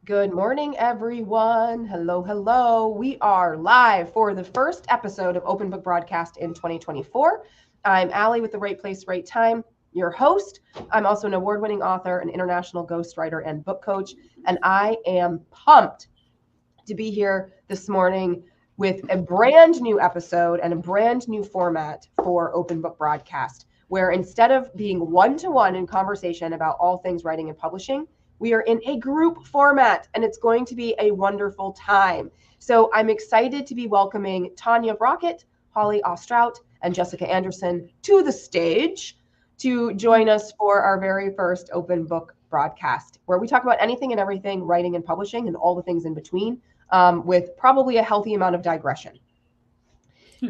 Good morning, everyone. Hello, hello. We are live for the first episode of Open Book Broadcast in 2024. I'm Allie with the Right Place, Right Time, your host. I'm also an award-winning author, an international ghostwriter, and book coach, and I am pumped to be here this morning with a brand new episode and a brand new format for Open Book Broadcast, where instead of being one-to-one in conversation about all things writing and publishing, we are in a group format, and it's going to be a wonderful time. So I'm excited to be welcoming Tanya Brockett, Holly Ostrout, and Jessica Andersen to the stage to join us for our very first Open Book Broadcast, where we talk about anything and everything writing and publishing and all the things in between, with probably a healthy amount of digression.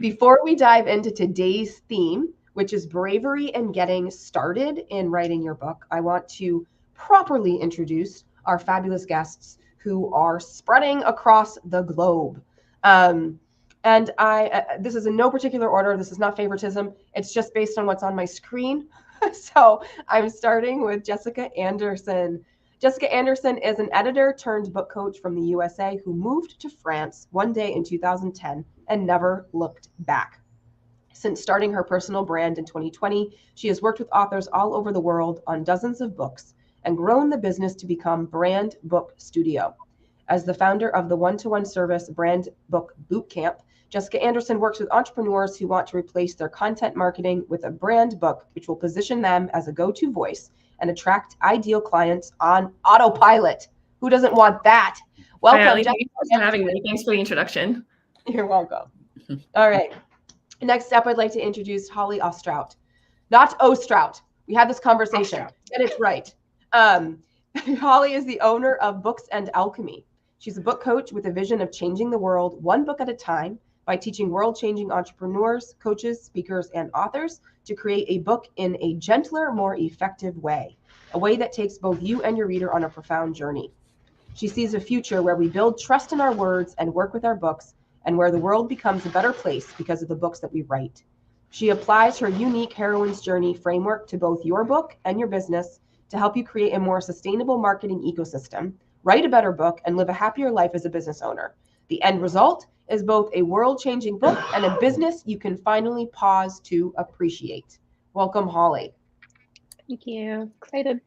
Before we dive into today's theme, which is bravery and getting started in writing your book, I want to properly introduce our fabulous guests who are spreading across the globe. And this is in no particular order. This is not favoritism. It's just based on what's on my screen. So I'm starting with Jessica Andersen. Jessica Andersen is an editor turned book coach from the USA who moved to France one day in 2010 and never looked back. Since starting her personal brand in 2020, she has worked with authors all over the world on dozens of books and grown the business to become Brand Book Studio. As the founder of the one-to-one service Brand Book Bootcamp, Jessica Andersen works with entrepreneurs who want to replace their content marketing with a brand book, which will position them as a go-to voice and attract ideal clients on autopilot. Who doesn't want that? Welcome, Jessica. Thanks for having me. Thanks for the introduction. You're welcome. All right. Next up, I'd like to introduce Holly Ostrout. Not Ostrout. We had this conversation. Get it right. Holly is the owner of Books and Alchemy. She's a book coach with a vision of changing the world one book at a time by teaching world-changing entrepreneurs, coaches, speakers, and authors to create a book in a gentler, more effective way, a way that takes both you and your reader on a profound journey. She sees a future where we build trust in our words and work with our books, and where the world becomes a better place because of the books that we write. She applies her unique heroine's journey framework to both your book and your business to help you create a more sustainable marketing ecosystem, write a better book, and live a happier life as a business owner. The end result is both a world-changing book and a business you can finally pause to appreciate. Welcome, Holly. Thank you. Excited.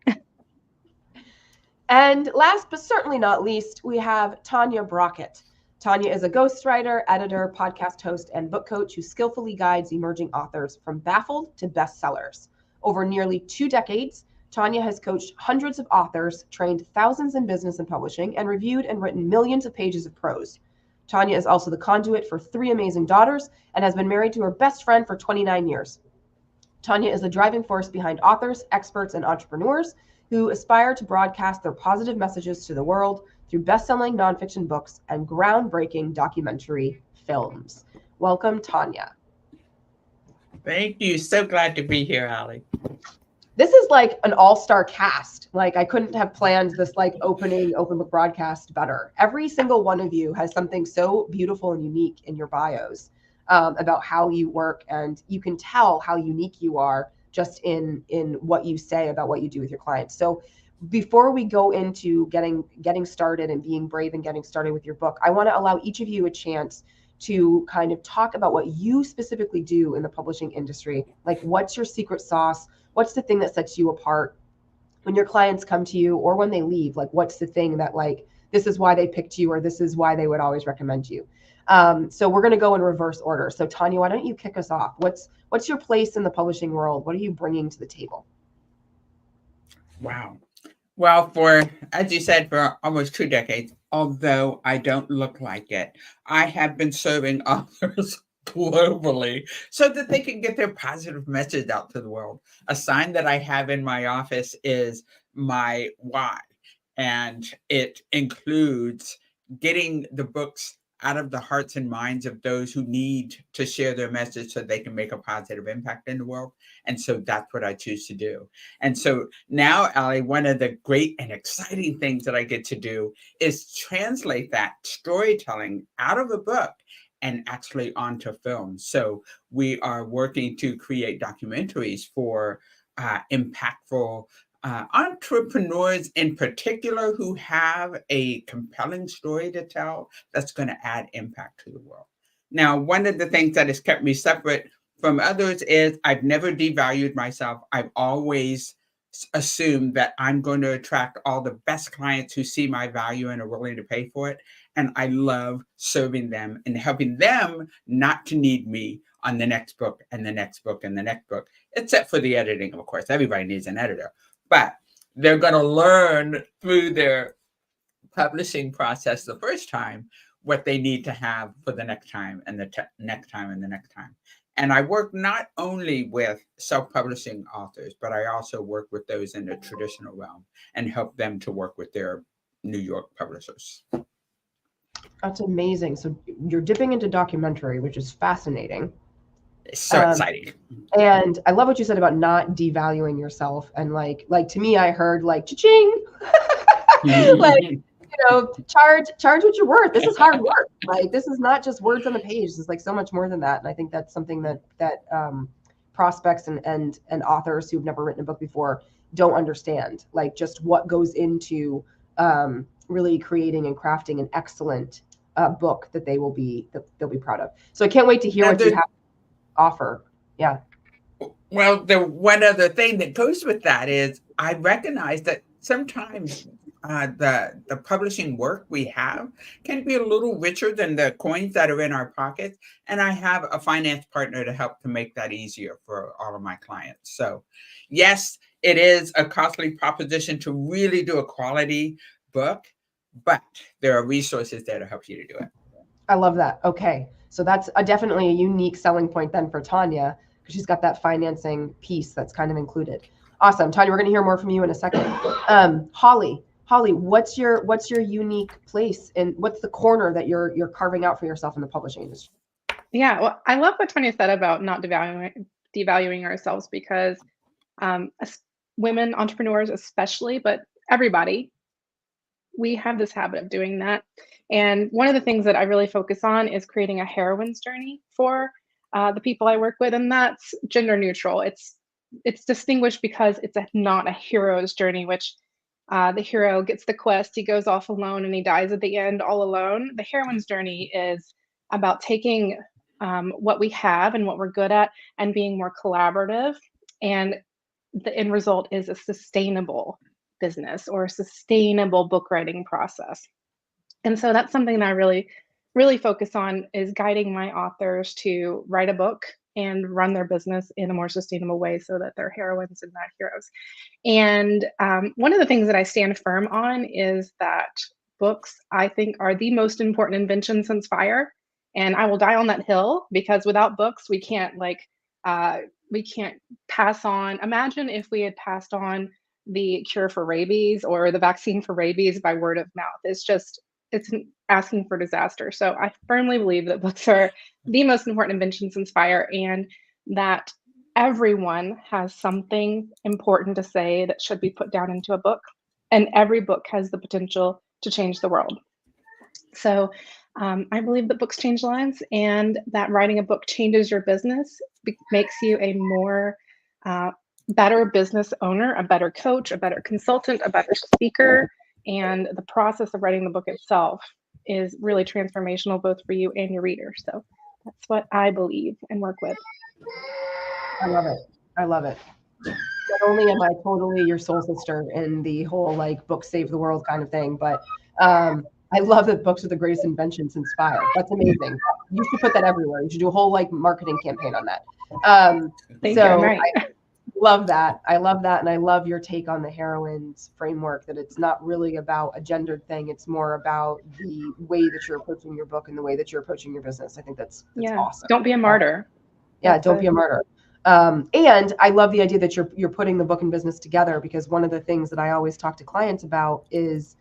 And last but certainly not least, we have Tanya Brockett. Tanya is a ghostwriter, editor, podcast host, and book coach who skillfully guides emerging authors from baffled to bestsellers. Over nearly 2 decades, Tanya has coached hundreds of authors, trained thousands in business and publishing, and reviewed and written millions of pages of prose. Tanya is also the conduit for 3 amazing daughters and has been married to her best friend for 29 years. Tanya is the driving force behind authors, experts, and entrepreneurs who aspire to broadcast their positive messages to the world through best-selling nonfiction books and groundbreaking documentary films. Welcome, Tanya. Thank you. So glad to be here, Allie. This is like an all-star cast. Like, I couldn't have planned this like opening Open Book Broadcast better. Every single one of you has something so beautiful and unique in your bios about how you work, and you can tell how unique you are just in what you say about what you do with your clients. So before we go into getting started and being brave and getting started with your book, I want to allow each of you a chance to kind of talk about what you specifically do in the publishing industry. Like, what's your secret sauce? What's the thing that sets you apart when your clients come to you or when they leave? Like, what's the thing that, like, this is why they picked you, or this is why they would always recommend you? So we're going to go in reverse order. So Tanya, why don't you kick us off? What's your place in the publishing world? What are you bringing to the table? Wow. Well, as you said, for almost 2 decades, although I don't look like it, I have been serving authors globally so that they can get their positive message out to the world. A sign that I have in my office is my why, and it includes getting the books out of the hearts and minds of those who need to share their message so they can make a positive impact in the world. And so that's what I choose to do. And so now, Allie, one of the great and exciting things that I get to do is translate that storytelling out of a book and actually onto film. So we are working to create documentaries for impactful entrepreneurs in particular who have a compelling story to tell that's going to add impact to the world. Now, one of the things that has kept me separate from others is I've never devalued myself. I've always assumed that I'm going to attract all the best clients who see my value and are willing to pay for it. And I love serving them and helping them not to need me on the next book and the next book and the next book, except for the editing, of course. Everybody needs an editor. But they're going to learn through their publishing process the first time what they need to have for the next time and the next time and the next time. And I work not only with self-publishing authors, but I also work with those in the traditional realm and help them to work with their New York publishers. That's amazing. So you're dipping into documentary, which is fascinating. It's so exciting. And I love what you said about not devaluing yourself. And like to me, I heard like, cha-ching, like, charge what you're worth. This is hard work. Like, this is not just words on the page. It's like so much more than that. And I think that's something that prospects and authors who've never written a book before don't understand, like just what goes into really creating and crafting an excellent book that they'll be proud of. So I can't wait to hear what you have to offer. Yeah. Well, the one other thing that goes with that is I recognize that sometimes the publishing work we have can be a little richer than the coins that are in our pockets. And I have a finance partner to help to make that easier for all of my clients. So yes, it is a costly proposition to really do a quality book, but there are resources there to help you to do it. I love that. Okay. So that's definitely a unique selling point then for Tanya, because she's got that financing piece that's kind of included. Awesome. Tanya, we're going to hear more from you in a second. Holly, what's your unique place and what's the corner that you're carving out for yourself in the publishing industry? Yeah, well, I love what Tanya said about not devaluing ourselves, because women entrepreneurs especially, but everybody, we have this habit of doing that. And one of the things that I really focus on is creating a heroine's journey for the people I work with, and that's gender neutral. It's distinguished because it's not a hero's journey, which the hero gets the quest, he goes off alone, and he dies at the end all alone. The heroine's journey is about taking what we have and what we're good at and being more collaborative. And the end result is a sustainable business or a sustainable book writing process. And so that's something that I really, really focus on, is guiding my authors to write a book and run their business in a more sustainable way so that they're heroines and not heroes. And one of the things that I stand firm on is that books, I think, are the most important invention since fire. And I will die on that hill, because without books, we can't pass on. Imagine if we had passed on the cure for rabies or the vaccine for rabies by word of mouth. It's asking for disaster. So I firmly believe that books are the most important invention since fire, and that everyone has something important to say that should be put down into a book, and every book has the potential to change the world. So I believe that books change lives, and that writing a book changes your business, makes you a more better business owner, a better coach, a better consultant, a better speaker. And the process of writing the book itself is really transformational, both for you and your reader. So that's what I believe and work with. I love it. I love it. Not only am I totally your soul sister in the whole like book save the world kind of thing, but I love that books are the greatest invention since fire. That's amazing. You should put that everywhere. You should do a whole like marketing campaign on that. Thank you. I'm right. I love that. I love that. And I love your take on the heroine's framework, that it's not really about a gendered thing. It's more about the way that you're approaching your book and the way that you're approaching your business. I think that's awesome. Don't be a martyr. Yeah, don't be a martyr. And I love the idea that you're putting the book and business together, because one of the things that I always talk to clients about is,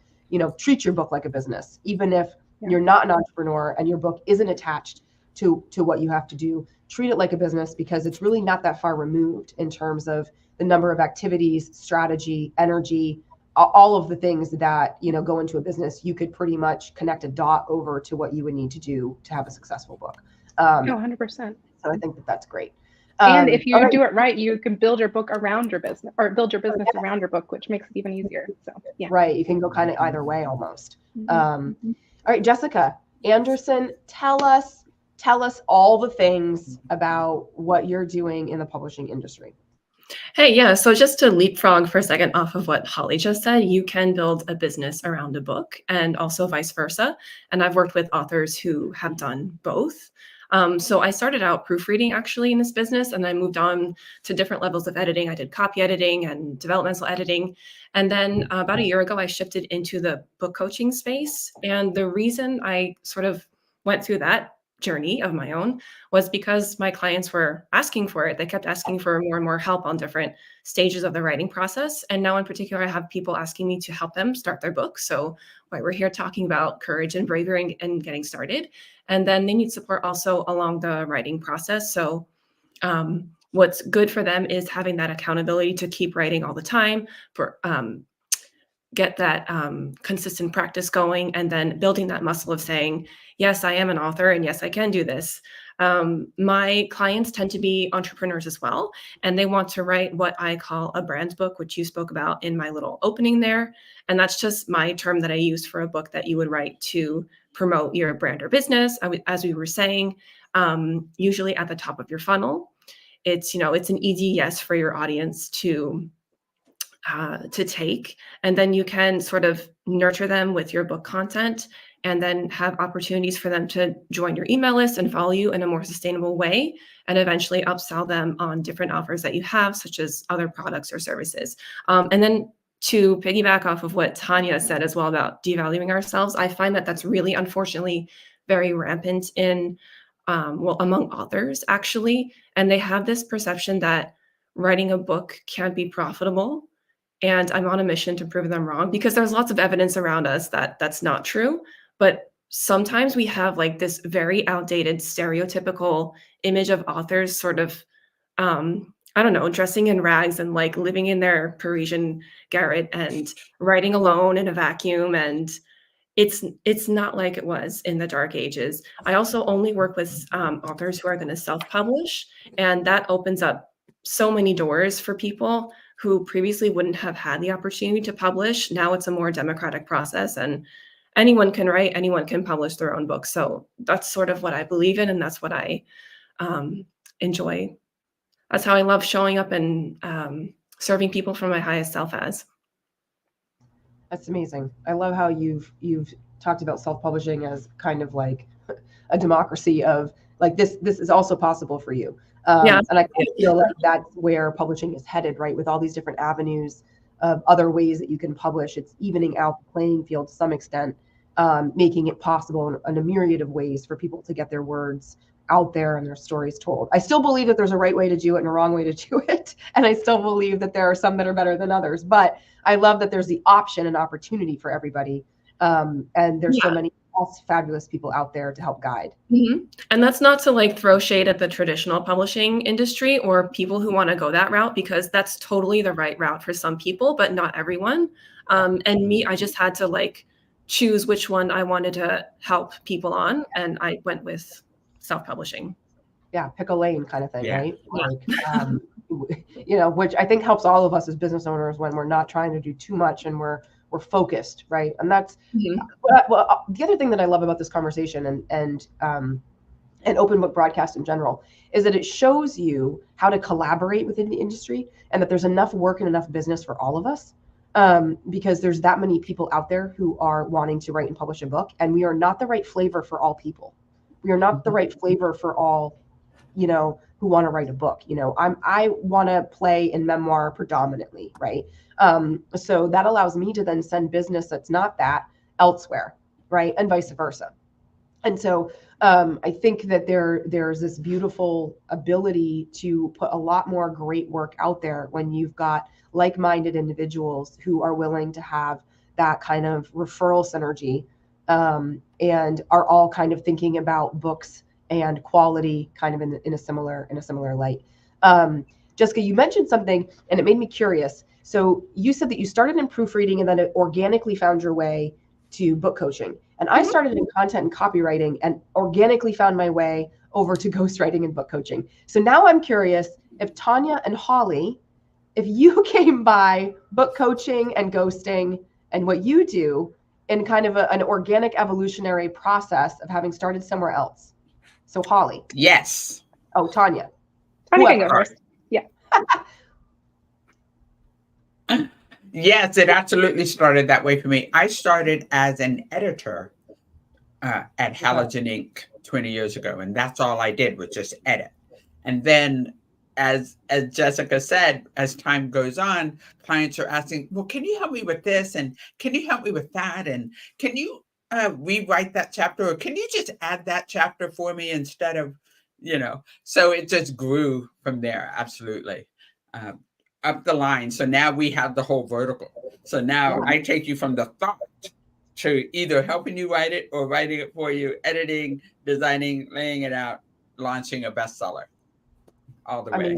treat your book like a business. Even if you're not an entrepreneur and your book isn't attached to what you have to do, treat it like a business, because it's really not that far removed in terms of the number of activities, strategy, energy, all of the things that, go into a business. You could pretty much connect a dot over to what you would need to do to have a successful book. 100%. So I think that's great. And if you all right. do it right, you can build your book around your business, or build your business around your book, which makes it even easier. So yeah. Right. You can go kind of either way almost. Mm-hmm. All right, Jessica Andersen, tell us all the things about what you're doing in the publishing industry. Hey, yeah. So just to leapfrog for a second off of what Holly just said, you can build a business around a book and also vice versa. And I've worked with authors who have done both. So I started out proofreading actually in this business, and I moved on to different levels of editing. I did copy editing and developmental editing. And then about a year ago, I shifted into the book coaching space. And the reason I sort of went through that journey of my own was because my clients were asking for it. They kept asking for more and more help on different stages of the writing process. And now in particular, I have people asking me to help them start their book. So why we're here talking about courage and bravery and getting started. And then they need support also along the writing process. So what's good for them is having that accountability to keep writing all the time, for get that consistent practice going, and then building that muscle of saying, yes, I am an author, and yes, I can do this. My clients tend to be entrepreneurs as well, and they want to write what I call a brand book, which you spoke about in my little opening there. And that's just my term that I use for a book that you would write to promote your brand or business. As we were saying, usually at the top of your funnel, it's an easy yes for your audience to take, and then you can sort of nurture them with your book content, and then have opportunities for them to join your email list and follow you in a more sustainable way, and eventually upsell them on different offers that you have, such as other products or services. And then to piggyback off of what Tanya said as well about devaluing ourselves, I find that that's really, unfortunately, very rampant in among authors actually, and they have this perception that writing a book can't be profitable. And I'm on a mission to prove them wrong, because there's lots of evidence around us that that's not true. But sometimes we have like this very outdated stereotypical image of authors sort of, I don't know, dressing in rags and like living in their Parisian garret and writing alone in a vacuum. And it's not like it was in the dark ages. I also only work with authors who are going to self-publish, and that opens up so many doors for people who previously wouldn't have had the opportunity to publish. Now it's a more democratic process, and anyone can write, anyone can publish their own book. So that's sort of what I believe in, and that's what I enjoy. That's how I love showing up and serving people from my highest self as. That's amazing. I love how you've talked about self-publishing as kind of like a democracy of like this is also possible for you. And I feel like that's where publishing is headed, right? With all these different avenues of other ways that you can publish, it's evening out the playing field to some extent, making it possible in a myriad of ways for people to get their words out there and their stories told. I still believe that there's a right way to do it and a wrong way to do it. And I still believe that there are some that are better than others, but I love that there's the option and opportunity for everybody. And there's so many fabulous people out there to help guide. Mm-hmm. And that's not to like throw shade at the traditional publishing industry or people who want to go that route, because that's totally the right route for some people, but not everyone. And me, I just had to like choose which one I wanted to help people on. And I went with self-publishing. Yeah, pick a lane kind of thing, right? Like, which I think helps all of us as business owners when we're not trying to do too much and we're focused, right? And that's well, the other thing that I love about this conversation and open book broadcast in general is that it shows you how to collaborate within the industry, and that there's enough work and enough business for all of us, because there's that many people out there who are wanting to write and publish a book, and we are not the right flavor for all people. We are not the right flavor for all, who want to write a book. I want to play in memoir predominantly, right? So that allows me to then send business that's not that elsewhere, right? And vice versa. And so I think that there's this beautiful ability to put a lot more great work out there when you've got like-minded individuals who are willing to have that kind of referral synergy, and are all kind of thinking about books and quality kind of in a similar light. Jessica, you mentioned something and it made me curious. So you said that you started in proofreading and then it organically found your way to book coaching. And I started in content and copywriting and organically found my way over to ghostwriting and book coaching. So now I'm curious if Tanya and Holly, if you came by book coaching and ghosting and what you do in kind of an organic evolutionary process of having started somewhere else. So Holly. Yes. Oh, Tanya. Tanya can Whoever. go first. Yeah. Yes, it absolutely started that way for me. I started as an editor at Halogen Inc. 20 years ago, and that's all I did was just edit. And then, as Jessica said, as time goes on, clients are asking, well, can you help me with this? And can you help me with that? And can you rewrite that chapter? Or can you just add that chapter for me instead of, so it just grew from there. Absolutely. Up the line. So now we have the whole vertical. So now I take you from the thought to either helping you write it or writing it for you, editing, designing, laying it out, launching a bestseller. All the way.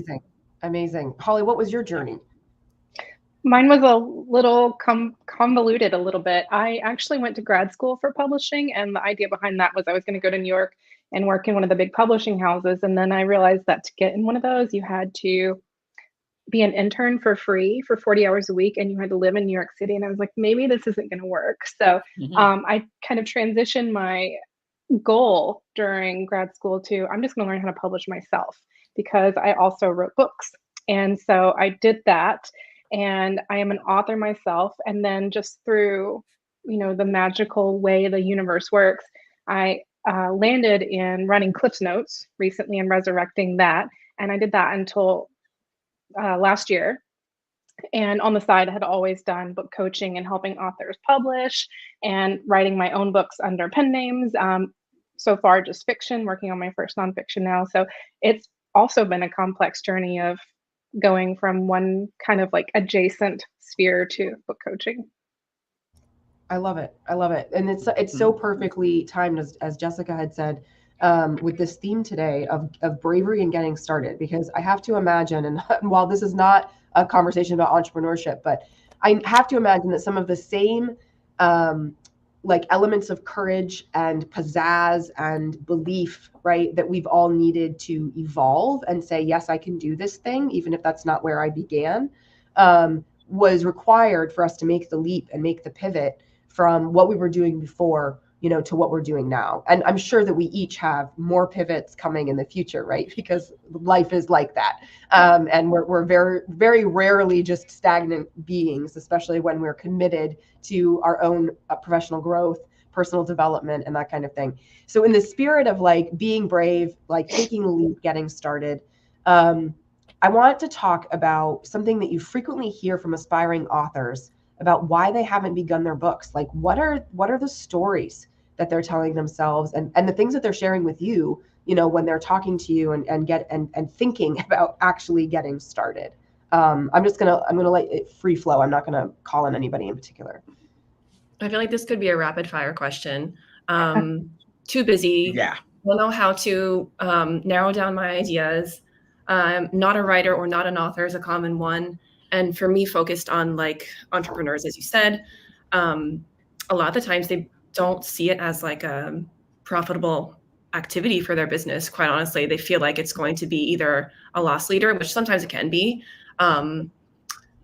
Amazing. Holly, what was your journey? Mine was a little convoluted a little bit. I actually went to grad school for publishing, and the idea behind that was I was going to go to New York and work in one of the big publishing houses. And then I realized that to get in one of those, you had to be an intern for free for 40 hours a week, and you had to live in New York City. And I was like, maybe this isn't going to work. So I kind of transitioned my goal during grad school to, I'm just going to learn how to publish myself, because I also wrote books. And so I did that, and I am an author myself. And then just through, the magical way the universe works, I landed in running Cliff's Notes recently and resurrecting that. And I did that until last year. And on the side, I had always done book coaching and helping authors publish and writing my own books under pen names. So far, just fiction, working on my first nonfiction now. So it's also been a complex journey of going from one kind of like adjacent sphere to book coaching. I love it. And it's so perfectly timed, as Jessica had said, with this theme today of bravery and getting started, because I have to imagine, and while this is not a conversation about entrepreneurship, but I have to imagine that some of the same like elements of courage and pizzazz and belief, right, that we've all needed to evolve and say, yes, I can do this thing, even if that's not where I began, was required for us to make the leap and make the pivot from what we were doing before, to what we're doing now. And I'm sure that we each have more pivots coming in the future, right? Because life is like that. And we're very, very rarely just stagnant beings, especially when we're committed to our own professional growth, personal development, and that kind of thing. So in the spirit of like being brave, like taking the leap, getting started, I want to talk about something that you frequently hear from aspiring authors about why they haven't begun their books. Like, what are the stories that they're telling themselves, and the things that they're sharing with you, when they're talking to you and thinking about actually getting started. I'm gonna let it free flow. I'm not gonna call on anybody in particular. I feel like this could be a rapid fire question. Too busy. Yeah. Don't know how to narrow down my ideas. Not a writer or not an author is a common one. And for me, focused on like entrepreneurs, as you said, a lot of the times they don't see it as like a profitable activity for their business. Quite honestly, they feel like it's going to be either a loss leader, which sometimes it can be,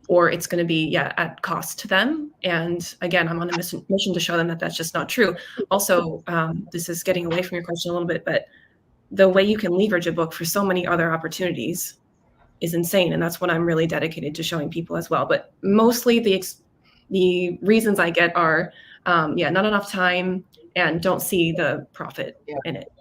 or it's going to be at cost to them. And again, I'm on a mission to show them that that's just not true. Also, this is getting away from your question a little bit, but the way you can leverage a book for so many other opportunities is insane. And that's what I'm really dedicated to showing people as well. But mostly the reasons I get are, not enough time and don't see the profit in it.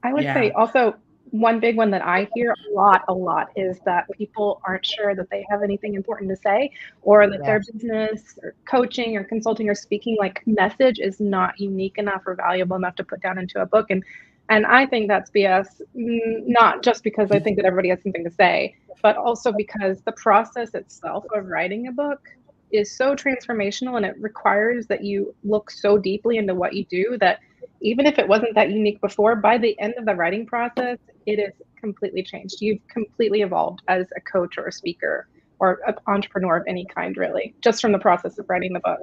I would say also one big one that I hear a lot is that people aren't sure that they have anything important to say, or that their business or coaching or consulting or speaking like message is not unique enough or valuable enough to put down into a book. And I think that's BS, not just because I think that everybody has something to say, but also because the process itself of writing a book is so transformational, and it requires that you look so deeply into what you do that even if it wasn't that unique before, by the end of the writing process, it is completely changed. You've completely evolved as a coach or a speaker or an entrepreneur of any kind, really, just from the process of writing the book.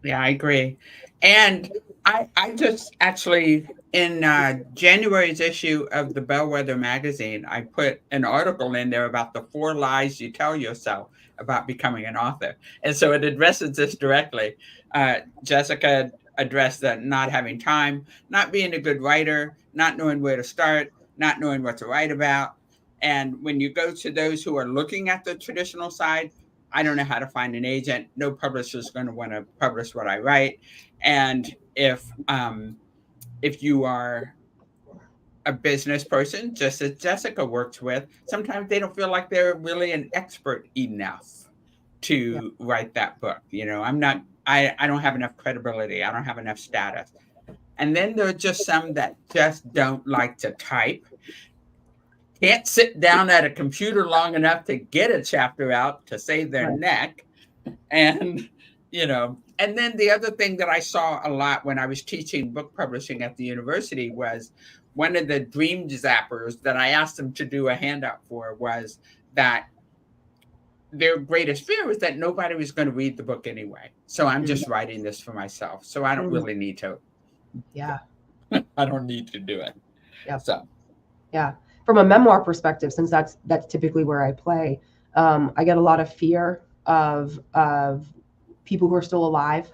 Yeah, I agree. And I just actually, in January's issue of the Bellwether magazine, I put an article in there about the 4 lies you tell yourself about becoming an author. And so it addresses this directly. Jessica addressed that not having time, not being a good writer, not knowing where to start, not knowing what to write about. And when you go to those who are looking at the traditional side, I don't know how to find an agent. No publisher is going to want to publish what I write. And if you are a business person, just as Jessica works with, sometimes they don't feel like they're really an expert enough to write that book. You know, I don't have enough credibility. I don't have enough status. And then there are just some that just don't like to type, can't sit down at a computer long enough to get a chapter out to save their neck. And, you know, and then the other thing that I saw a lot when I was teaching book publishing at the university was one of the dream zappers that I asked them to do a handout for was that their greatest fear was that nobody was going to read the book anyway. So I'm just writing this for myself. So I don't really need to. Yeah. I don't need to do it. Yeah. So. Yeah. From a memoir perspective, since that's typically where I play, I get a lot of fear of people who are still alive.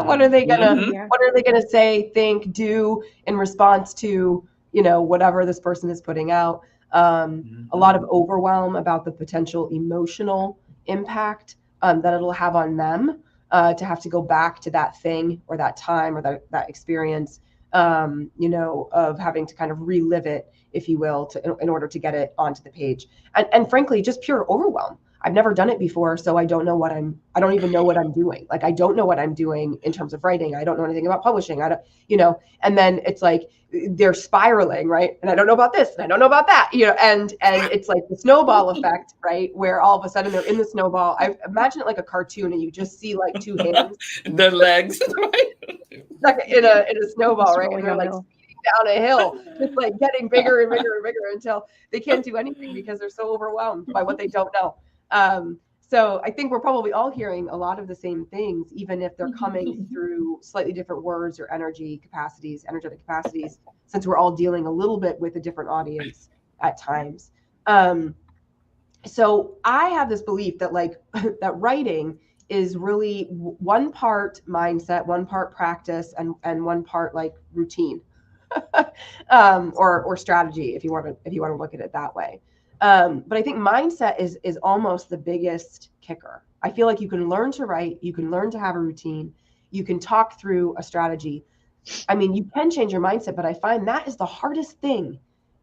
What are they gonna say, think, do in response to, you know, whatever this person is putting out? A lot of overwhelm about the potential emotional impact that it'll have on them to have to go back to that thing or that time or that experience, you know, of having to kind of relive it, if you will, in order to get it onto the page. And frankly, just pure overwhelm. I've never done it before, so I don't even know what I'm doing. Like, I don't know what I'm doing in terms of writing. I don't know anything about publishing. I don't, you know, and then it's like they're spiraling, right? And I don't know about this, and I don't know about that, you know, and it's like the snowball effect, right? Where all of a sudden they're in the snowball. I imagine it like a cartoon, and you just see like 2 hands, the legs, like in a snowball, right? And they're like speeding down a hill, just like getting bigger and bigger and bigger until they can't do anything because they're so overwhelmed by what they don't know. So I think we're probably all hearing a lot of the same things, even if they're coming through slightly different words or energetic capacities, since we're all dealing a little bit with a different audience at times. So I have this belief that like that writing is really one part mindset, one part practice, and one part like routine, or strategy, if you want to look at it that way. But I think mindset is almost the biggest kicker. I feel like you can learn to write, you can learn to have a routine, you can talk through a strategy. I mean, you can change your mindset, but I find that is the hardest thing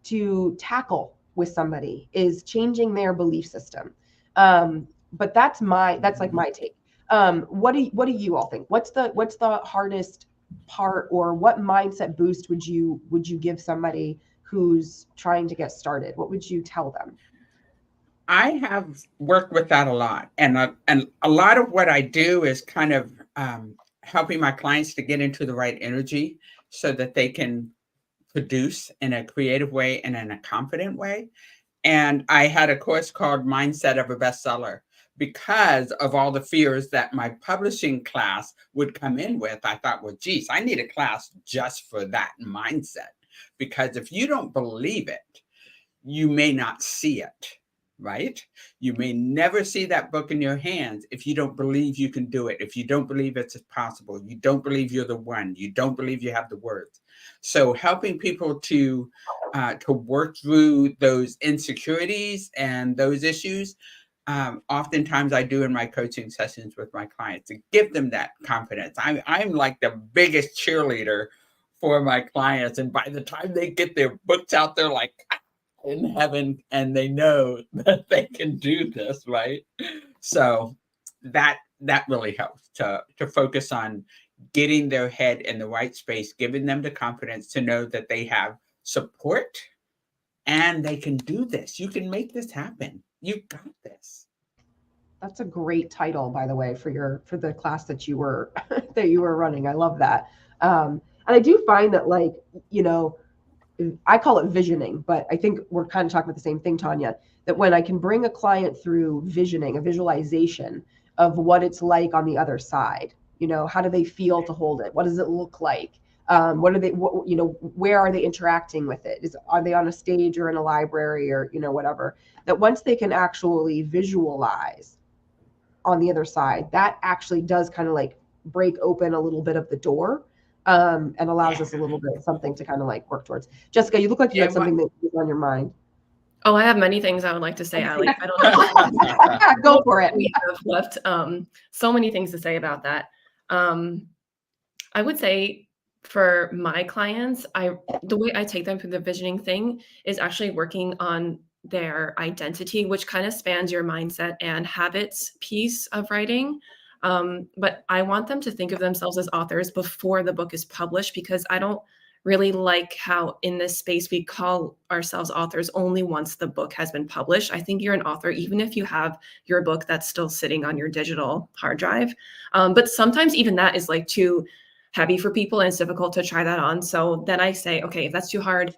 to tackle with somebody, is changing their belief system. But that's like my take. What do you all think? What's the hardest part, or what mindset boost would you give somebody who's trying to get started? What would you tell them? I have worked with that a lot. And a lot of what I do is kind of helping my clients to get into the right energy so that they can produce in a creative way and in a confident way. And I had a course called Mindset of a Bestseller because of all the fears that my publishing class would come in with. I thought, well, geez, I need a class just for that mindset. Because if you don't believe it, you may not see it, right? You may never see that book in your hands if you don't believe you can do it, if you don't believe it's possible, you don't believe you're the one, you don't believe you have the words. So helping people to work through those insecurities and those issues, oftentimes I do in my coaching sessions with my clients to give them that confidence. I'm like the biggest cheerleader for my clients. And by the time they get their books out, they're like in heaven and they know that they can do this, right? So that really helps to focus on getting their head in the right space, giving them the confidence to know that they have support and they can do this. You can make this happen. You got this. That's a great title, by the way, for the class that you were running. I love that. And I do find that, like, you know, I call it visioning, but I think we're kind of talking about the same thing, Tanya, that when I can bring a client through visioning, a visualization of what it's like on the other side, You know, how do they feel to hold it? What does it look like? What are they, you know, where are they interacting with it? Are they on a stage or in a library or, you know, whatever? That once they can actually visualize on the other side, that actually does kind of like break open a little bit of the door, and allows us a little bit something to kind of like work towards. Jessica, you look like you had something that was on your mind. Oh, I have many things I would like to say, Allie. I don't know. Yeah, go for it. We have left so many things to say about that. I would say for my clients, the way I take them through the visioning thing is actually working on their identity, which kind of spans your mindset and habits piece of writing. But I want them to think of themselves as authors before the book is published, because I don't really like how in this space we call ourselves authors only once the book has been published. I think you're an author even if you have your book that's still sitting on your digital hard drive. But sometimes even that is like too heavy for people and it's difficult to try that on. So then I say, okay, if that's too hard,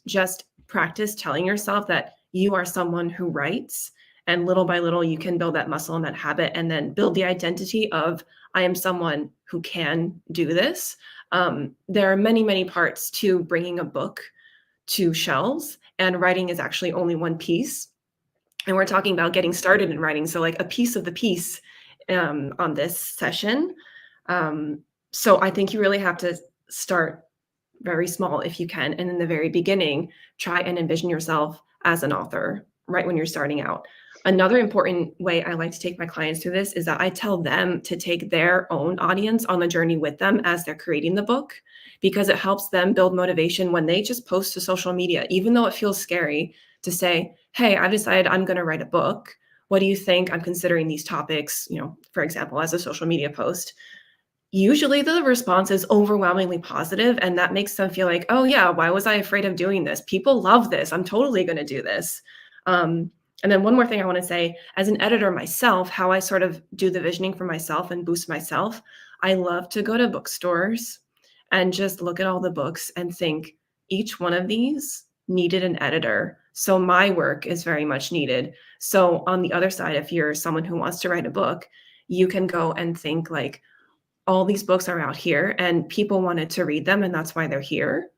just practice telling yourself that you are someone who writes, and little by little you can build that muscle and that habit, and then build the identity of I am someone who can do this. There are many, many parts to bringing a book to shelves, and writing is actually only one piece. And we're talking about getting started in writing. So like a piece of the piece on this session. So I think you really have to start very small if you can. And in the very beginning, try and envision yourself as an author right when you're starting out. Another important way I like to take my clients through this is that I tell them to take their own audience on the journey with them as they're creating the book, because it helps them build motivation when they just post to social media, even though it feels scary to say, hey, I've decided I'm going to write a book. What do you think? I'm considering these topics, you know, for example, as a social media post. Usually the response is overwhelmingly positive, and that makes them feel like, oh yeah, why was I afraid of doing this? People love this. I'm totally going to do this. And then one more thing I want to say, as an editor myself, how I sort of do the visioning for myself and boost myself, I love to go to bookstores and just look at all the books and think each one of these needed an editor. So my work is very much needed. So on the other side, if you're someone who wants to write a book, you can go and think like, all these books are out here and people wanted to read them, and that's why they're here.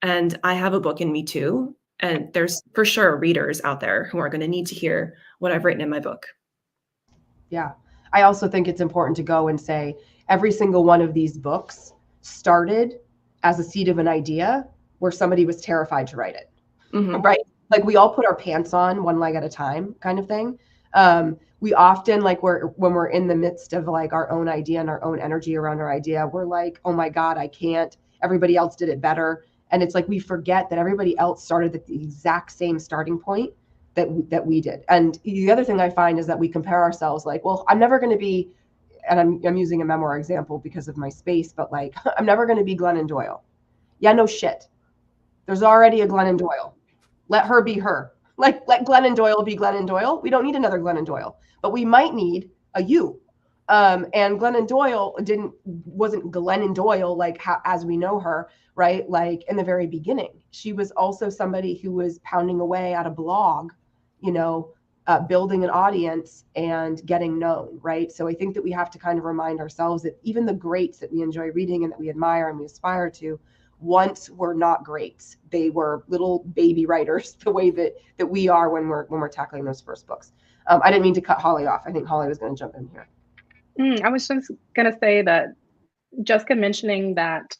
And I have a book in me too. And there's for sure readers out there who are going to need to hear what I've written in my book. Yeah. I also think it's important to go and say every single one of these books started as a seed of an idea where somebody was terrified to write it. Mm-hmm. Right? Like we all put our pants on one leg at a time kind of thing. We often like when we're in the midst of like our own idea and our own energy around our idea, we're like, oh my God, I can't. Everybody else did it better. And it's like we forget that everybody else started at the exact same starting point that we did. And the other thing I find is that we compare ourselves like, well, I'm never going to be, and I'm using a memoir example because of my space, but like, I'm never going to be Glennon Doyle. Yeah, no shit. There's already a Glennon Doyle. Let her be her. Like, let Glennon Doyle be Glennon Doyle. We don't need another Glennon Doyle, but we might need a you. And Glennon Doyle wasn't Glennon Doyle like as we know her, right? Like in the very beginning, she was also somebody who was pounding away at a blog, you know, building an audience and getting known, right? So I think that we have to kind of remind ourselves that even the greats that we enjoy reading and that we admire and we aspire to, once were not greats. They were little baby writers the way that we are when we're tackling those first books. I didn't mean to cut Holly off. I think Holly was going to jump in here. I was just going to say that Jessica mentioning that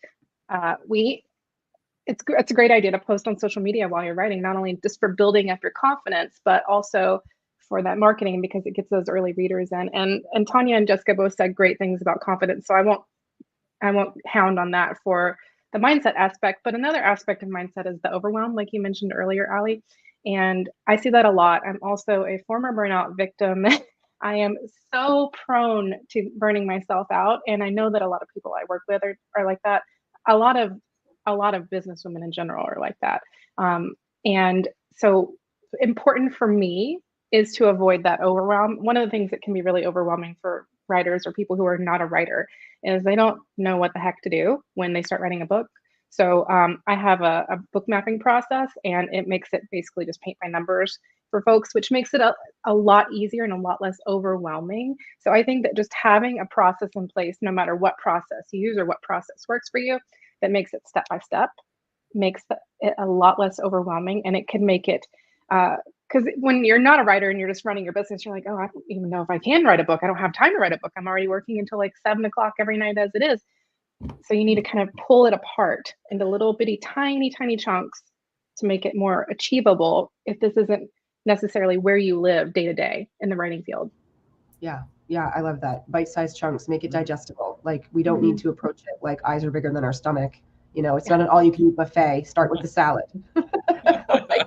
it's a great idea to post on social media while you're writing, not only just for building up your confidence, but also for that marketing, because it gets those early readers in. And Tanya and Jessica both said great things about confidence, so I won't hound on that for the mindset aspect. But another aspect of mindset is the overwhelm, like you mentioned earlier, Allie. And I see that a lot. I'm also a former burnout victim. I am so prone to burning myself out. And I know that a lot of people I work with are like that. A lot of business women in general are like that. And so important for me is to avoid that overwhelm. One of the things that can be really overwhelming for writers or people who are not a writer is they don't know what the heck to do when they start writing a book. So I have a book mapping process, and it makes it basically just paint by numbers for folks, which makes it a lot easier and a lot less overwhelming. So I think that just having a process in place, no matter what process you use or what process works for you, that makes it step by step, makes it a lot less overwhelming. And it can make it, because when you're not a writer and you're just running your business, you're like, oh, I don't even know if I can write a book. I don't have time to write a book. I'm already working until like 7 o'clock every night as it is. So you need to kind of pull it apart into little bitty, tiny, tiny chunks to make it more achievable if this isn't necessarily where you live day to day in the writing field. Yeah. Yeah. I love that. Bite-sized chunks, make it digestible. Like we don't need to approach it like eyes are bigger than our stomach. You know, it's not an all-you-can-eat buffet. Start with the salad. Like,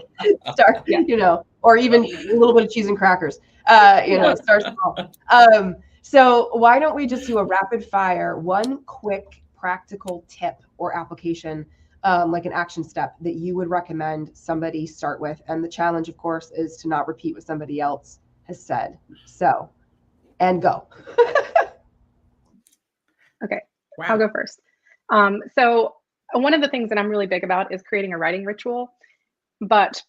start, you know, or even a little bit of cheese and crackers. You know, start small. So why don't we just do a rapid fire, one quick practical tip or application, like an action step that you would recommend somebody start with? And the challenge, of course, is to not repeat what somebody else has said. So, and go. Okay, Wow. I'll go first. So one of the things that I'm really big about is creating a writing ritual. But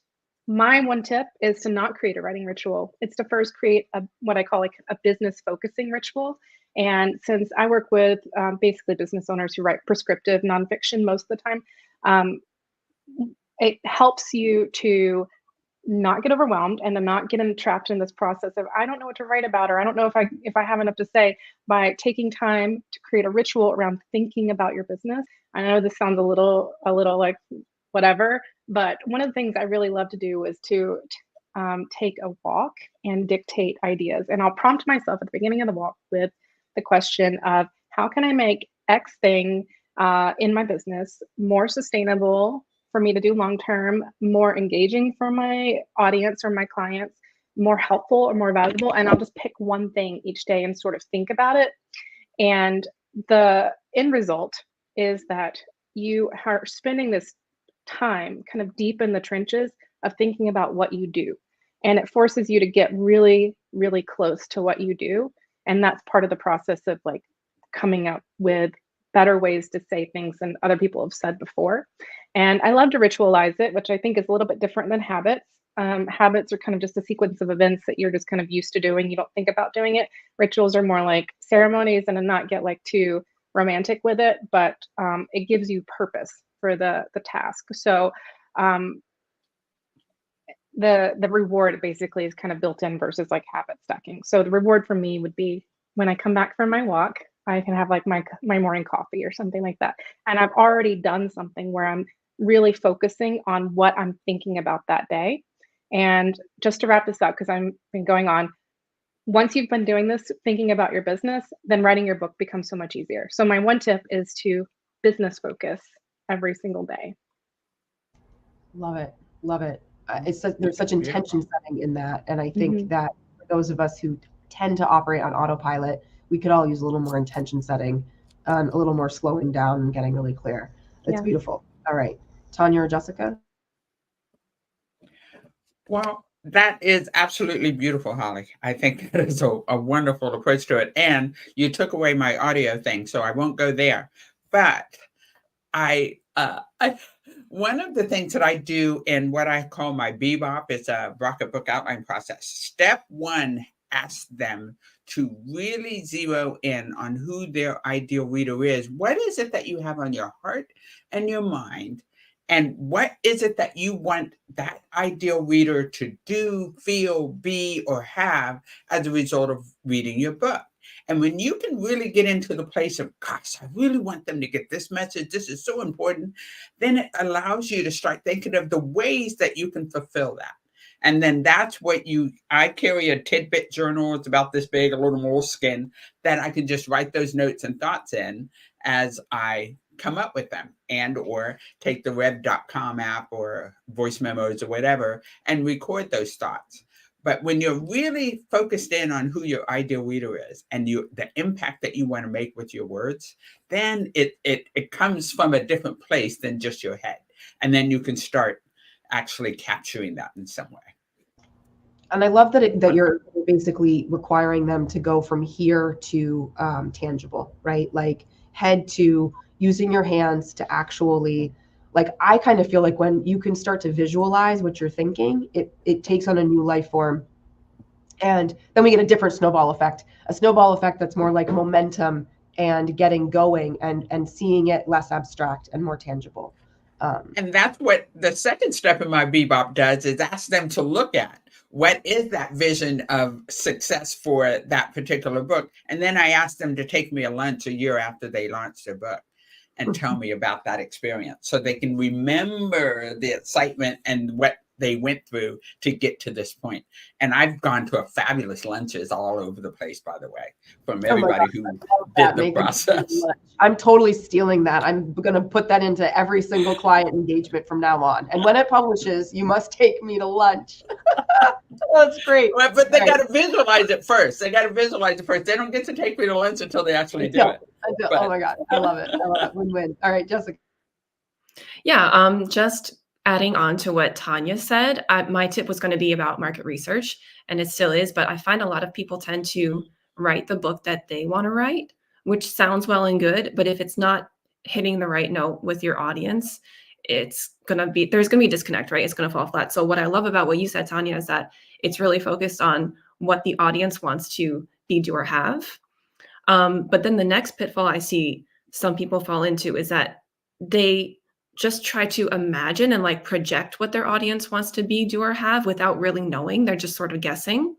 my one tip is to not create a writing ritual. It's to first create what I call like a business focusing ritual. And since I work with basically business owners who write prescriptive nonfiction most of the time, it helps you to not get overwhelmed and to not get trapped in this process of I don't know what to write about, or I don't know if I have enough to say, by taking time to create a ritual around thinking about your business. I know this sounds a little like whatever, but one of the things I really love to do is to take a walk and dictate ideas. And I'll prompt myself at the beginning of the walk with the question of how can I make X thing in my business more sustainable for me to do long term, more engaging for my audience or my clients, more helpful or more valuable. And I'll just pick one thing each day and sort of think about it. And the end result is that you are spending this time kind of deep in the trenches of thinking about what you do. And it forces you to get really, really close to what you do. And that's part of the process of like coming up with better ways to say things than other people have said before. And I love to ritualize it, which I think is a little bit different than habits. Habits are kind of just a sequence of events that you're just kind of used to doing. You don't think about doing it. Rituals are more like ceremonies, and to not get like too romantic with it, but it gives you purpose for the task. So the reward basically is kind of built in versus like habit stacking. So the reward for me would be when I come back from my walk, I can have like my morning coffee or something like that. And I've already done something where I'm really focusing on what I'm thinking about that day. And just to wrap this up, because I've been going on, once you've been doing this, thinking about your business, then writing your book becomes so much easier. So my one tip is to business focus every single day. Love it. Love it. There's such intention setting in that. And I think that for those of us who tend to operate on autopilot, we could all use a little more intention setting, a little more slowing down and getting really clear. It's beautiful. All right. Tanya or Jessica? Well, that is absolutely beautiful, Holly. I think that is a wonderful approach to it. And you took away my audio thing, so I won't go there. But I one of the things that I do in what I call my BBOP is a Brockett book outline process. Step one, ask them to really zero in on who their ideal reader is. What is it that you have on your heart and your mind? And what is it that you want that ideal reader to do, feel, be, or have as a result of reading your book? And when you can really get into the place of, gosh, I really want them to get this message, this is so important, then it allows you to start thinking of the ways that you can fulfill that. And then that's what I carry a tidbit journal. It's about this big, a little moleskin, that I can just write those notes and thoughts in as I come up with them, and or take the rev.com app or voice memos or whatever and record those thoughts. But when you're really focused in on who your ideal reader is and the impact that you want to make with your words, then it comes from a different place than just your head. And then you can start actually capturing that in some way. And I love that you're basically requiring them to go from here to tangible, right? Like head to using your hands to actually like, I kind of feel like when you can start to visualize what you're thinking, it takes on a new life form. And then we get a different snowball effect, a snowball effect that's more like momentum and getting going and seeing it less abstract and more tangible. And that's what the second step in my Bebop does, is ask them to look at what is that vision of success for that particular book. And then I ask them to take me a lunch a year after they launched their book and tell me about that experience, so they can remember the excitement and what they went through to get to this point. And I've gone to a fabulous lunches all over the place, by the way, from everybody who did the process. I'm totally stealing that. I'm going to put that into every single client engagement from now on. And when it publishes, you must take me to lunch. That's great. Well, but they got to visualize it first. They don't get to take me to lunch until they actually do it. Oh my God. I love it. I love it. Win-win. All right, Jessica. Yeah. Just adding on to what Tanya said, my tip was going to be about market research, and it still is, but I find a lot of people tend to write the book that they want to write, which sounds well and good, but if it's not hitting the right note with your audience, there's going to be a disconnect, right? It's going to fall flat. So what I love about what you said, Tanya, is that it's really focused on what the audience wants to be, do, or have. But then the next pitfall I see some people fall into is that they just try to imagine and like project what their audience wants to be, do, or have without really knowing. They're just sort of guessing.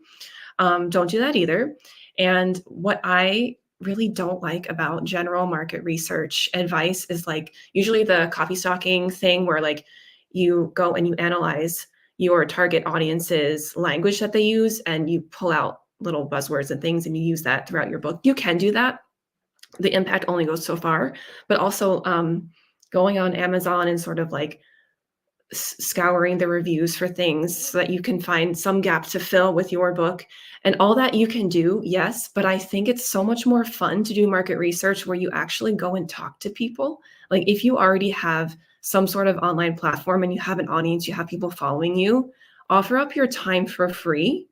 Don't do that either. And what I really don't like about general market research advice is like usually the copy stalking thing, where like you go and you analyze your target audience's language that they use and you pull out little buzzwords and things and you use that throughout your book. You can do that. The impact only goes so far, but also going on Amazon and sort of like scouring the reviews for things so that you can find some gap to fill with your book, and all that you can do. Yes. But I think it's so much more fun to do market research where you actually go and talk to people. Like if you already have some sort of online platform and you have an audience, you have people following you, offer up your time for free.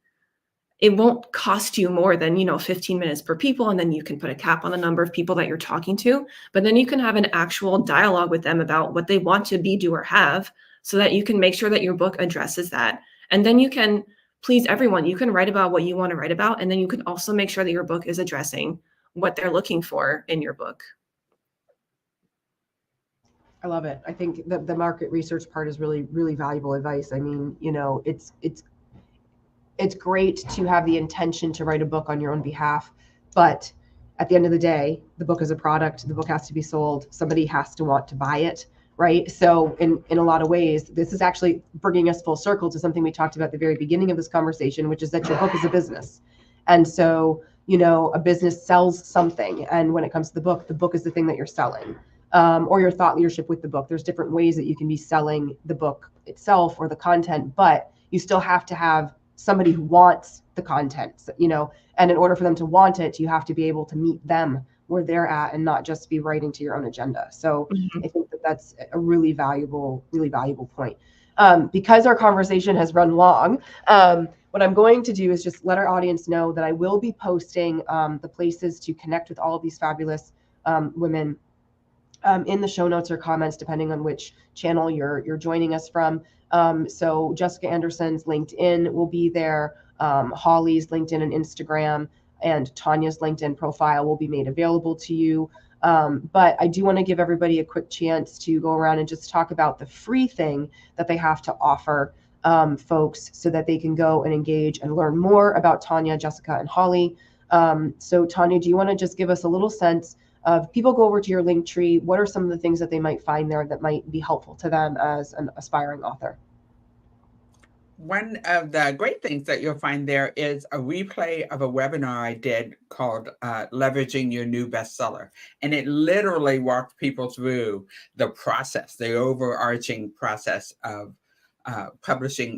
It won't cost you more than, 15 minutes per people. And then you can put a cap on the number of people that you're talking to, but then you can have an actual dialogue with them about what they want to be, do, or have, so that you can make sure that your book addresses that. And then you can please everyone. You can write about what you want to write about. And then you can also make sure that your book is addressing what they're looking for in your book. I love it. I think that the market research part is really, really valuable advice. I mean, it's great to have the intention to write a book on your own behalf, but at the end of the day, the book is a product. The book has to be sold. Somebody has to want to buy it, right? So in a lot of ways, this is actually bringing us full circle to something we talked about at the very beginning of this conversation, which is that your book is a business. And so, a business sells something. And when it comes to the book is the thing that you're selling, or your thought leadership with the book. There's different ways that you can be selling the book itself or the content, but you still have to have somebody who wants the content, and in order for them to want it, you have to be able to meet them where they're at and not just be writing to your own agenda. So I think that that's a really valuable point. Because our conversation has run long, what I'm going to do is just let our audience know that I will be posting the places to connect with all of these fabulous women in the show notes or comments, depending on which channel you're joining us from. So Jessica Andersen's LinkedIn will be there. Holly's LinkedIn and Instagram and Tanya's LinkedIn profile will be made available to you. But I do want to give everybody a quick chance to go around and just talk about the free thing that they have to offer folks, so that they can go and engage and learn more about Tanya, Jessica, and Holly. So Tanya, do you want to just give us a little sense of, people go over to your link tree, what are some of the things that they might find there that might be helpful to them as an aspiring author? One of the great things that you'll find there is a replay of a webinar I did called Leveraging Your New Bestseller. And it literally walked people through the process, the overarching process of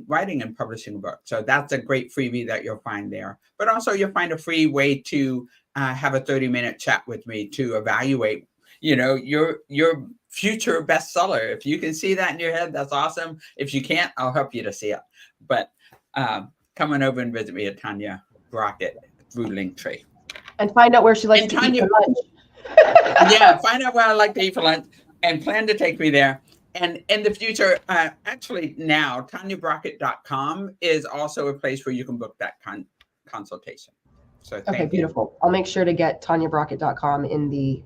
writing and publishing a book. So that's a great freebie that you'll find there. But also you'll find a free way to have a 30-minute chat with me to evaluate, your future bestseller. If you can see that in your head, that's awesome. If you can't, I'll help you to see it. But come on over and visit me at Tanya Brockett through Linktree. And find out where she likes to eat for lunch. Yeah, find out where I like to eat for lunch and plan to take me there. And in the future, actually now, TanyaBrockett.com is also a place where you can book that consultation. So Okay, thank you. beautiful. I'll make sure to get TanyaBrockett.com in the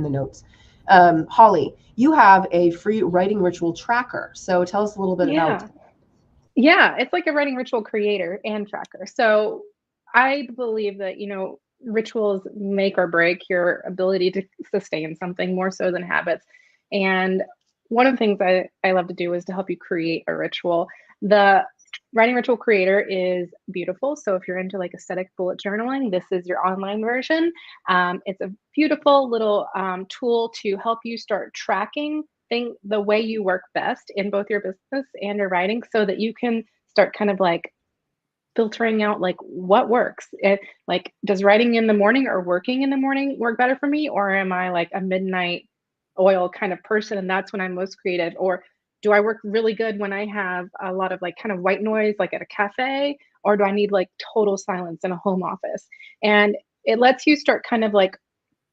notes. Holly, you have a free writing ritual tracker. So tell us a little bit about it. Yeah, it's like a writing ritual creator and tracker. So I believe that, rituals make or break your ability to sustain something more so than habits. And one of the things I love to do is to help you create a ritual. The writing ritual creator is beautiful. So if you're into like aesthetic bullet journaling, this is your online version. It's a beautiful little tool to help you start tracking the way you work best in both your business and your writing, so that you can start kind of like filtering out like what works. Like, does writing in the morning or working in the morning work better for me? Or am I like a midnight oil kind of person and that's when I'm most creative? Or do I work really good when I have a lot of like kind of white noise, like at a cafe? Or do I need like total silence in a home office? And it lets you start kind of like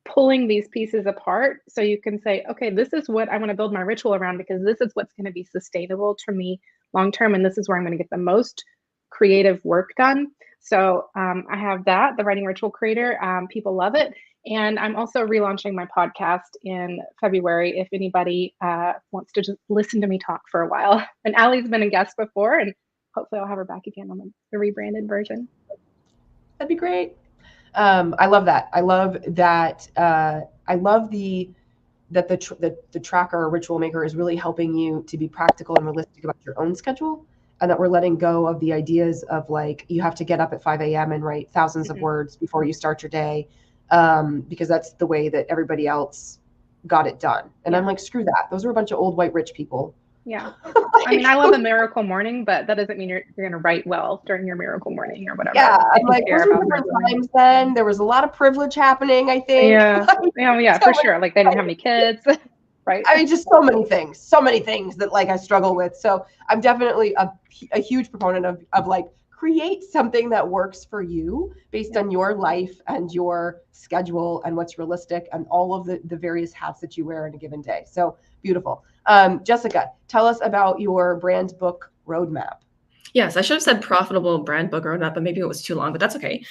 pulling these pieces apart so you can say, okay, this is what I want to build my ritual around, because this is what's going to be sustainable to me long term, and this is where I'm going to get the most creative work done. So I have that, the writing ritual creator. People love it. And I'm also relaunching my podcast in February if anybody wants to just listen to me talk for a while. And Allie's been a guest before, and hopefully I'll have her back again on the rebranded version. That'd be great. I love that. I love that. I love the tracker or ritual maker is really helping you to be practical and realistic about your own schedule, and that we're letting go of the ideas of like, you have to get up at 5 a.m. and write thousands of words before you start your day, because that's the way that everybody else got it done. And I'm like, screw that. Those are a bunch of old white rich people. Yeah. I mean, I love a miracle morning, but that doesn't mean you're going to write well during your miracle morning or whatever. Yeah, I'm like, those were different times then. There was a lot of privilege happening, I think. Yeah, yeah, for sure. Like they didn't have any kids, right? I mean, just so many things that like I struggle with. So I'm definitely a huge proponent of like, create something that works for you based on your life and your schedule and what's realistic and all of the various hats that you wear in a given day. So beautiful. Jessica, tell us about your brand book roadmap. Yes, I should have said profitable brand book roadmap, but maybe it was too long, but that's okay.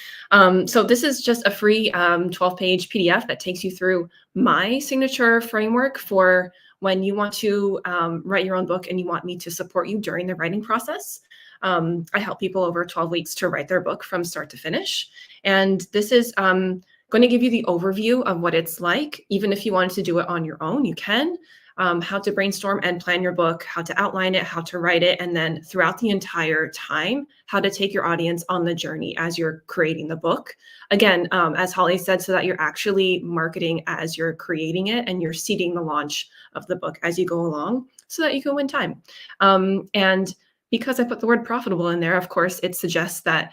So this is just a free 12-page PDF that takes you through my signature framework for when you want to write your own book and you want me to support you during the writing process. I help people over 12 weeks to write their book from start to finish. And this is going to give you the overview of what it's like. Even if you wanted to do it on your own, you can. How to brainstorm and plan your book, how to outline it, how to write it, and then throughout the entire time, how to take your audience on the journey as you're creating the book. Again, as Holly said, so that you're actually marketing as you're creating it and you're seeding the launch of the book as you go along so that you can win time. And because I put the word profitable in there, of course, it suggests that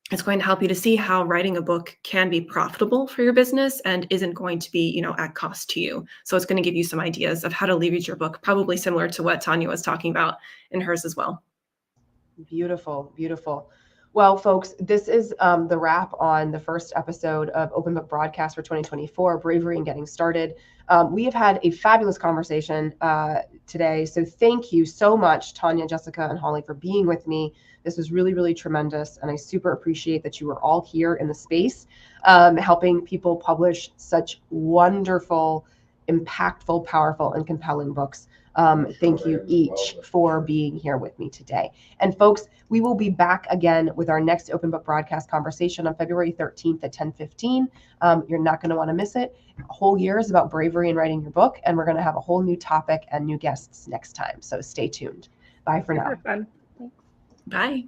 it's going to help you to see how writing a book can be profitable for your business and isn't going to be, at cost to you. So it's going to give you some ideas of how to leverage your book, probably similar to what Tanya was talking about in hers as well. Beautiful, beautiful. Well, folks, this is the wrap on the first episode of Open Book Broadcast for 2024, Bravery and Getting Started. We have had a fabulous conversation today. So thank you so much, Tanya, Jessica, and Holly, for being with me. This was really, really tremendous. And I super appreciate that you were all here in the space, helping people publish such wonderful, impactful, powerful, and compelling books. Thank you each for being here with me today. And folks, we will be back again with our next Open Book Broadcast conversation on February 13th at 10:15. You're not going to want to miss it. A whole year is about bravery and writing your book, and we're going to have a whole new topic and new guests next time. So stay tuned. Bye for now. Fun. Bye.